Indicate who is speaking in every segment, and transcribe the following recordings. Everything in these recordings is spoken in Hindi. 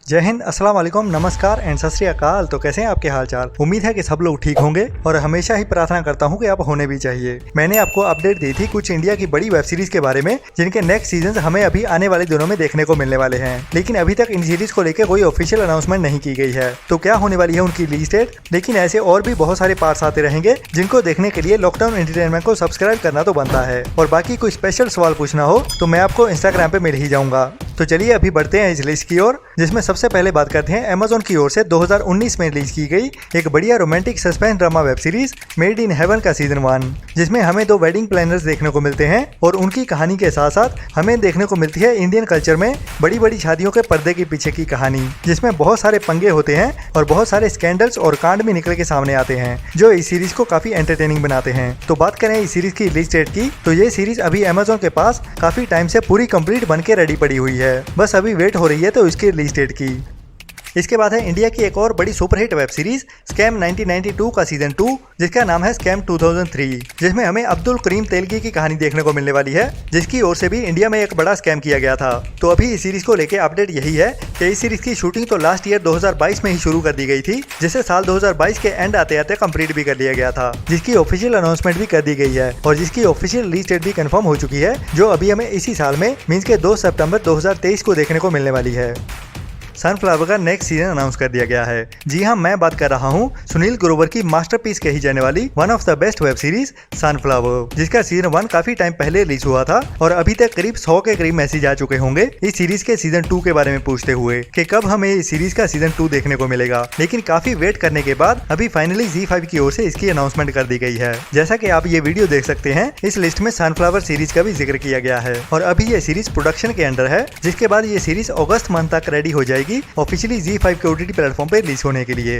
Speaker 1: जय हिंद, अस्सलाम वालेकुम, नमस्कार एंड सत श्री अकाल। तो कैसे हैं आपके हाल चाल। उम्मीद है कि सब लोग ठीक होंगे और हमेशा ही प्रार्थना करता हूं कि आप होने भी चाहिए। मैंने आपको अपडेट दी थी कुछ इंडिया की बड़ी वेब सीरीज के बारे में जिनके नेक्स्ट सीजन हमें अभी आने वाले दिनों में देखने को मिलने वाले हैं, लेकिन अभी तक इन सीरीज को लेकर कोई ऑफिशियल अनाउंसमेंट नहीं की गई है। तो क्या होने वाली है उनकी रिलीज डेट। लेकिन ऐसे और भी बहुत सारे पार्ट्स आते रहेंगे जिनको देखने के लिए लॉकडाउन एंटरटेनमेंट को सब्सक्राइब करना तो बनता है। और बाकी कोई स्पेशल सवाल पूछना हो तो मैं आपको इंस्टाग्राम पे मिल ही जाऊंगा। तो चलिए अभी बढ़ते हैं इस लिस्ट की ओर, जिसमें सबसे पहले बात करते हैं अमेज़न की ओर से 2019 में रिलीज की गई एक बढ़िया romantic suspense drama web series made in heaven का सीजन 1, जिसमें हमें दो वेडिंग प्लानर्स देखने को मिलते हैं और उनकी कहानी के साथ साथ हमें देखने को मिलती है इंडियन कल्चर में बड़ी बड़ी शादियों के पर्दे के पीछे की कहानी, जिसमें बहुत सारे पंगे होते हैं और बहुत सारे स्कैंडल्स और कांड भी निकल के सामने आते हैं जो इस सीरीज को काफी एंटरटेनिंग बनाते हैं। तो बात करें इस सीरीज की रिलीज डेट की, तो ये सीरीज अभी अमेज़न के पास काफी टाइम से पूरी कंप्लीट बन के रेडी पड़ी हुई है, बस अभी वेट हो रही है तो इसकी रिलीज डेट की। इसके बाद है इंडिया की एक और बड़ी सुपरहिट वेब सीरीज स्कैम 1992 का सीजन 2, जिसका नाम है स्कैम 2003, जिसमें हमें अब्दुल करीम तेलगी की कहानी देखने को मिलने वाली है, जिसकी ओर से भी इंडिया में एक बड़ा स्कैम किया गया था। तो अभी इस सीरीज को लेकर अपडेट यही है कि इस सीरीज की शूटिंग तो लास्ट ईयर 2022 में ही शुरू कर दी गई थी, जिसे साल 2022 के एंड आते आते कंप्लीट भी कर लिया गया था, जिसकी ऑफिशियल अनाउंसमेंट भी कर दी गई है और जिसकी ऑफिशियल रिलीज डेट भी कंफर्म हो चुकी है, जो अभी हमें इसी साल में मींस के 2 सितंबर 2023 को देखने को मिलने वाली है। सनफ्लावर का नेक्स्ट सीजन अनाउंस कर दिया गया है। जी हाँ, मैं बात कर रहा हूँ सुनील ग्रोवर की मास्टरपीस कही जाने वाली one of the best web series sunflower, जिसका सीजन 1 काफी टाइम पहले रिलीज हुआ था और अभी तक करीब 100 के करीब मैसेज आ चुके होंगे इस सीरीज के सीजन 2 के बारे में पूछते हुए कि कब हमें इस सीरीज का सीजन 2 देखने को मिलेगा। लेकिन काफी वेट करने के बाद अभी फाइनली ZEE5 की ओर से इसकी अनाउंसमेंट कर दी गई है। जैसा कि आप ये वीडियो देख सकते हैं, इस लिस्ट में सनफ्लावर सीरीज का भी जिक्र किया गया है और अभी ये सीरीज प्रोडक्शन के अंडर है, जिसके बाद ये सीरीज अगस्त मंथ तक रेडी हो जाएगी ऑफिशियली ZEE5 के OTT प्लेटफॉर्म पर रिलीज होने के लिए।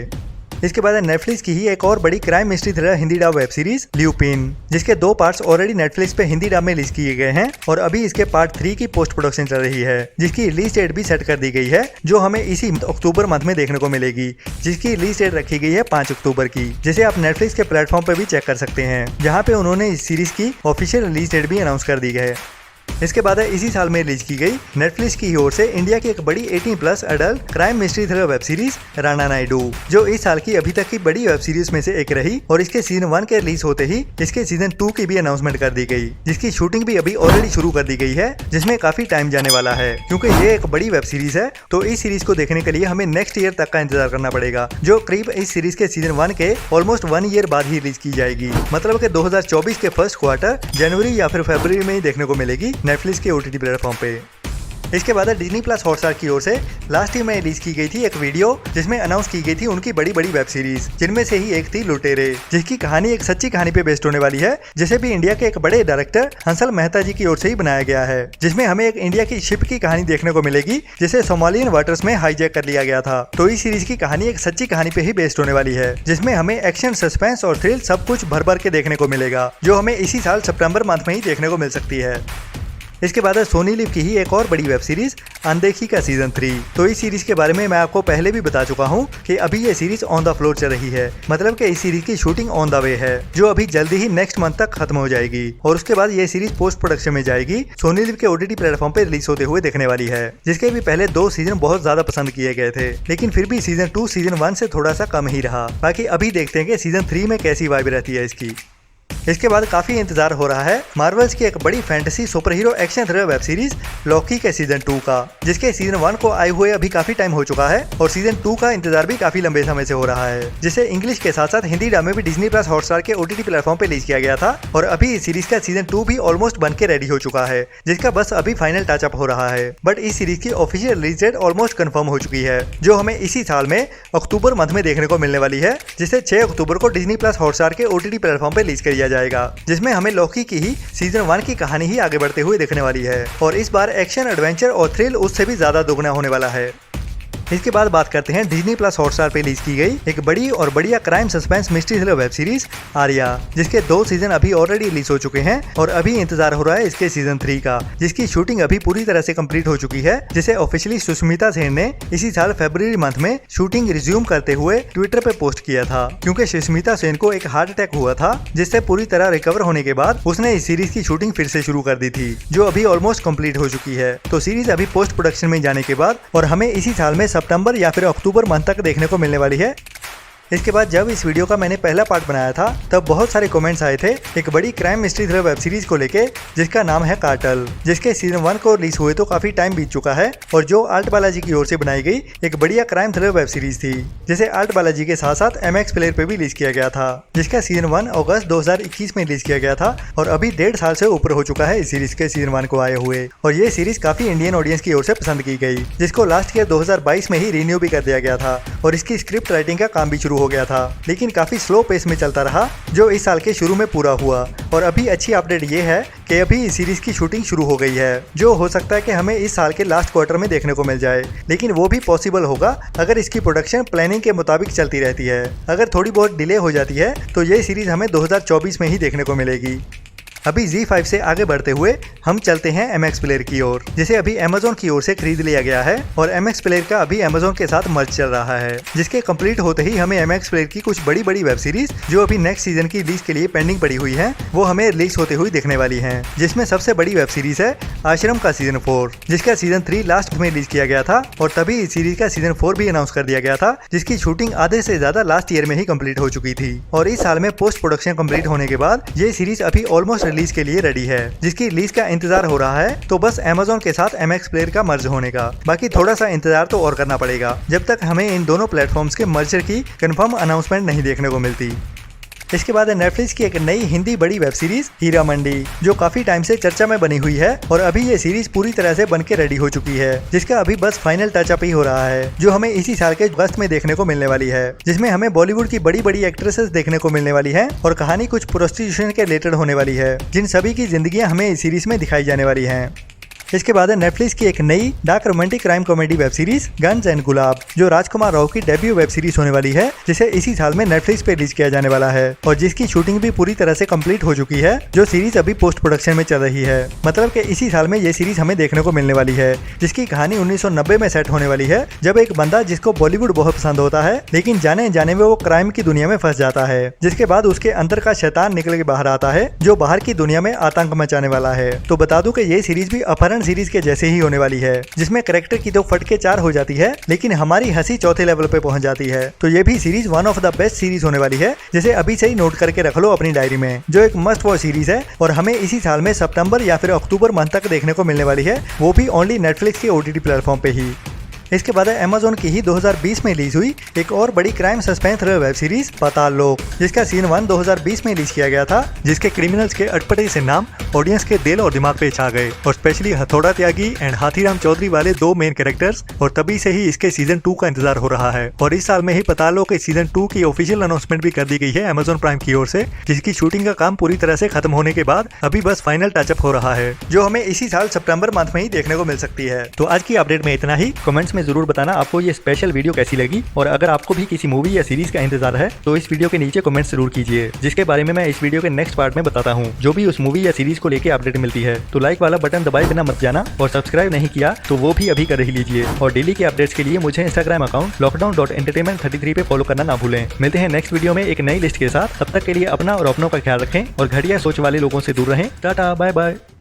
Speaker 1: इसके बाद नेटफ्लिक्स की ही एक और बड़ी crime mystery thriller Hindi dub web series lupin, जिसके 2 पार्ट्स ऑलरेडी नेटफ्लिक्स पे हिंदी डब में रिलीज किए गए हैं और अभी इसके पार्ट 3 की पोस्ट प्रोडक्शन चल रही है, जिसकी रिलीज डेट भी सेट कर दी गई है, जो हमें इसी अक्टूबर मंथ में देखने को मिलेगी, जिसकी रिलीज डेट रखी गई है 5 अक्टूबर की, जिसे आप नेटफ्लिक्स के प्लेटफॉर्म पे भी चेक कर सकते हैं, जहाँ पे उन्होंने इस सीरीज की ऑफिशियल रिलीज डेट भी अनाउंस कर दी है। इसके बाद इसी साल में रिलीज की गई नेटफ्लिक्स की ओर से इंडिया की एक बड़ी 18+ adult crime mystery thriller web series Rana Naidu, जो इस साल की अभी तक की बड़ी वेब सीरीज में से एक रही और इसके सीजन 1 के रिलीज होते ही इसके सीजन 2 की भी अनाउंसमेंट कर दी गई, जिसकी शूटिंग भी अभी ऑलरेडी शुरू कर दी गई है, जिसमें काफी टाइम जाने वाला है क्योंकि ये एक बड़ी वेब सीरीज है। तो इस सीरीज को देखने के लिए हमें नेक्स्ट ईयर तक का इंतजार करना पड़ेगा, जो करीब इस सीरीज के सीजन 1 के ऑलमोस्ट 1 ईयर बाद ही रिलीज की जाएगी, मतलब कि 2024 के फर्स्ट क्वार्टर जनवरी या फिर फरवरी में ही देखने को मिलेगी नेटफ्लिक्स के OTT प्लेटफॉर्म पे। इसके बाद डिज्नी प्लस हॉटस्टार की ओर से लास्ट ईयर में रिलीज की गई थी एक वीडियो, जिसमें अनाउंस की गई थी उनकी बड़ी बड़ी वेब सीरीज, जिनमें से ही एक थी लुटेरे, जिसकी कहानी एक सच्ची कहानी पे बेस्ड होने वाली है, जिसे भी इंडिया के एक बड़े डायरेक्टर हंसल मेहता जी की ओर से ही बनाया गया है, जिसमें हमें एक इंडिया की शिप की कहानी देखने को मिलेगी, जिसे सोमालियन वाटर्स में हाईजैक कर लिया गया था। तो इस सीरीज की कहानी एक सच्ची कहानी पे ही बेस्ड होने वाली है, जिसमें हमें एक्शन, सस्पेंस और थ्रिल सब कुछ भर भर के देखने को मिलेगा, जो हमें इसी साल सितंबर मंथ में ही देखने को मिल सकती है। इसके बाद सोनी लिव की ही एक और बड़ी वेब सीरीज अनदेखी का सीजन 3। तो इस सीरीज के बारे में मैं आपको पहले भी बता चुका हूँ कि अभी ये सीरीज ऑन द फ्लोर चल रही है, मतलब कि इस सीरीज की शूटिंग ऑन द वे है, जो अभी जल्दी ही नेक्स्ट मंथ तक खत्म हो जाएगी और उसके बाद ये सीरीज पोस्ट प्रोडक्शन में जाएगी, सोनी लिव के OTT प्लेटफॉर्म पे रिलीज होते हुए देखने वाली है, जिसके भी पहले 2 सीजन बहुत ज्यादा पसंद किए गए थे, लेकिन फिर भी सीजन 2 सीजन 1 से थोड़ा सा कम ही रहा। बाकी अभी देखते हैं कि सीजन 3 में कैसी वाइब रहती है इसकी। इसके बाद काफी इंतजार हो रहा है मार्वल्स की एक बड़ी fantasy super hero action thriller web series Loki के सीजन 2 का, जिसके सीजन 1 को आए हुए अभी काफी टाइम हो चुका है और सीजन 2 का इंतजार भी काफी लंबे समय से हो रहा है, जिसे इंग्लिश के साथ साथ हिंदी डब में भी डिज्नी प्लस हॉटस्टार के OTT प्लेटफॉर्म पे रिलीज किया गया था और अभी इस सीरीज का सीजन 2 भी ऑलमोस्ट बन के रेडी हो चुका है, जिसका बस अभी फाइनल टचअप हो रहा है। बट इस सीरीज की official release date almost confirm हो चुकी है, जो हमें इसी साल में अक्टूबर मंथ में देखने को मिलने वाली है, जिसे 6 अक्टूबर को डिज्नी प्लस हॉटस्टार के OTT प्लेटफॉर्म पे रिलीज किया जाएगा, जिसमें हमें लॉकी की ही सीजन 1 की कहानी ही आगे बढ़ते हुए देखने वाली है और इस बार एक्शन, एडवेंचर और थ्रिल उससे भी ज्यादा दोगुना होने वाला है। इसके बाद बात करते हैं डिज्नी प्लस हॉटस्टार पे रिलीज की गई एक बड़ी और बढ़िया crime suspense mystery thriller web series Arya, जिसके 2 सीजन अभी ऑलरेडी रिलीज हो चुके हैं और अभी इंतजार हो रहा है इसके सीजन 3 का, जिसकी शूटिंग अभी पूरी तरह से कंप्लीट हो चुकी है, जिसे ऑफिशियली सुष्मिता सेन ने इसी साल फरवरी मंथ में शूटिंग रिज्यूम करते हुए ट्विटर पे पोस्ट किया था, क्योंकि सुष्मिता सेन को एक हार्ट अटैक हुआ था, जिससे पूरी तरह रिकवर होने के बाद उसने इस सीरीज की शूटिंग फिर से शुरू कर दी थी, जो अभी ऑलमोस्ट कंप्लीट हो चुकी है। तो सीरीज अभी पोस्ट प्रोडक्शन में जाने के बाद और हमें इसी साल में सितंबर या फिर अक्टूबर मंथ तक देखने को मिलने वाली है। इसके बाद जब इस वीडियो का मैंने पहला पार्ट बनाया था तब बहुत सारे कमेंट्स आए थे एक बड़ी crime mystery thriller web series को लेके जिसका नाम है कार्टेल, जिसके सीजन 1 को रिलीज हुए तो काफी टाइम बीत चुका है और जो आर्ट बालाजी की ओर से बनाई गई एक बढ़िया क्राइम थ्रिलर वेब सीरीज थी, जिसे आर्ट बालाजी के साथ साथ MX प्लेयर पे भी रिलीज किया गया था, जिसका सीजन 1 अगस्त 2021 में रिलीज किया गया था और अभी 1.5 साल से ऊपर हो चुका है इस सीरीज के सीजन 1 को आए हुए। और ये सीरीज काफी इंडियन ऑडियंस की ओर से पसंद की गई, जिसको लास्ट ईयर 2022 में ही रिन्यू भी कर दिया गया था और इसकी स्क्रिप्ट राइटिंग का काम भी शुरू हो गया था, लेकिन काफी स्लो पेस में चलता रहा जो इस साल के शुरू में पूरा हुआ। और अभी अच्छी अपडेट ये है कि अभी इस सीरीज की शूटिंग शुरू हो गई है, जो हो सकता है कि हमें इस साल के लास्ट क्वार्टर में देखने को मिल जाए, लेकिन वो भी पॉसिबल होगा अगर इसकी प्रोडक्शन प्लानिंग के मुताबिक चलती रहती है। अगर थोड़ी बहुत डिले हो जाती है तो ये सीरीज हमें 2024 में ही देखने को मिलेगी। अभी Z5 से आगे बढ़ते हुए हम चलते हैं MX प्लेयर की ओर, जिसे अभी Amazon की ओर से खरीद लिया गया है और MX प्लेयर का अभी Amazon के साथ मर्ज चल रहा है, जिसके कंप्लीट होते ही हमें MX प्लेयर की कुछ बड़ी बड़ी वेब सीरीज जो अभी नेक्स्ट सीजन की रिलीज के लिए पेंडिंग पड़ी हुई है वो हमें रिलीज होते हुए दिखने वाली है, जिसमें सबसे बड़ी वेब सीरीज है आश्रम का सीजन 4, जिसका सीजन 3 लास्ट में रिलीज किया गया था और तभी इस सीरीज का सीजन 4 भी अनाउंस कर दिया गया था, जिसकी शूटिंग आधे से ज्यादा लास्ट ईयर में ही कंप्लीट हो चुकी थी। और इस साल में पोस्ट प्रोडक्शन कंप्लीट होने के बाद ये सीरीज अभी ऑलमोस्ट रिलीज के लिए रेडी है, जिसकी रिलीज का इंतजार हो रहा है तो बस Amazon के साथ MX प्लेयर का मर्ज होने का। बाकी थोड़ा सा इंतजार तो और करना पड़ेगा जब तक हमें इन दोनों प्लेटफॉर्म्स के मर्जर की कंफर्म अनाउंसमेंट नहीं देखने को मिलती। इसके बाद है नेटफ्लिक्स की एक नई हिंदी बड़ी वेब सीरीज हीरा मंडी, जो काफी टाइम से चर्चा में बनी हुई है और अभी ये सीरीज पूरी तरह से बनके रेडी हो चुकी है, जिसका अभी बस फाइनल टचअप ही हो रहा है, जो हमें इसी साल के अगस्त में देखने को मिलने वाली है, जिसमें हमें बॉलीवुड की बड़ी बड़ी एक्ट्रेसेस देखने को मिलने वाली है और कहानी कुछ प्रोस्टिट्यूशन के रिलेटेड होने वाली है, जिन सभी की जिंदगियां हमें इस सीरीज में दिखाई जाने वाली है। इसके बाद है नेटफ्लिक्स की एक नई dark romantic crime comedy web series guns and Gulaab, जो राजकुमार राव की डेब्यू वेब सीरीज होने वाली है, जिसे इसी साल में नेटफ्लिक्स पे रिलीज किया जाने वाला है और जिसकी शूटिंग भी पूरी तरह से कंप्लीट हो चुकी है, जो सीरीज अभी पोस्ट प्रोडक्शन में चल रही है। मतलब कि इसी साल में ये सीरीज हमें देखने को मिलने वाली है, जिसकी कहानी 1990 में सेट होने वाली है, जब एक बंदा जिसको बॉलीवुड बहुत पसंद होता है लेकिन जाने जाने में वो क्राइम की दुनिया में फंस जाता है, जिसके बाद उसके अंदर का शैतान निकल के बाहर आता है, जो बाहर की दुनिया में आतंक मचाने वाला है। तो बता दूं कि ये सीरीज भी अपहरण सीरीज के जैसे ही होने वाली है, जिसमें कैरेक्टर की तो फटके 4 हो जाती है लेकिन हमारी हंसी चौथे लेवल पे पहुंच जाती है। तो ये भी series one of the best series होने वाली है, जिसे अभी से ही नोट करके रख लो अपनी डायरी में, जो एक मस्ट वॉच सीरीज है और हमें इसी साल में सितंबर या फिर अक्टूबर मंथ तक देखने को मिलने वाली है, वो भी ओनली नेटफ्लिक्स के OTT प्लेटफॉर्म पे ही। इसके बाद है Amazon की ही 2020 में रिलीज हुई एक और बड़ी crime suspense thriller web series Paatal Lok, जिसका सीजन 1 2020 में रिलीज किया गया था, जिसके क्रिमिनल्स के अटपटे से नाम ऑडियंस के दिल और दिमाग पे छा गए और स्पेशली हथौड़ा त्यागी एंड हाथीराम चौधरी वाले 2 मेन कैरेक्टर्स, और तभी से ही इसके सीजन 2 का इंतजार हो रहा है। और इस साल में ही पाताल लोक के सीजन 2 की ऑफिशियल अनाउंसमेंट भी कर दी गई है Amazon प्राइम की ओर से, जिसकी शूटिंग का काम पूरी तरह से खत्म होने के बाद अभी बस फाइनल टचअप हो रहा है, जो हमें इसी साल सितंबर मंथ में ही देखने को मिल सकती है। तो आज की अपडेट में इतना ही। कमेंट्स में जरूर बताना आपको ये स्पेशल वीडियो कैसी लगी, और अगर आपको भी किसी मूवी या सीरीज का इंतजार है तो इस वीडियो के नीचे कमेंट जरूर कीजिए, जिसके बारे में मैं इस वीडियो के नेक्स्ट पार्ट में बताता हूँ, जो भी उस मूवी या सीरीज को लेके अपडेट मिलती है। तो लाइक वाला बटन दबाए बिना मत जाना, और सब्सक्राइब नहीं किया तो वो भी अभी कर ही लीजिए। और डेली के अपडेट्स के लिए मुझे इंस्टाग्राम अकाउंट lockdown.entertainment33 पे फॉलो करना ना भूलें। मिलते हैं नेक्स्ट वीडियो में एक नई लिस्ट के साथ, तब तक के लिए अपना और अपनों का ख्याल रखें और घटिया सोच वाले लोगों से दूर रहें। Tata bye bye.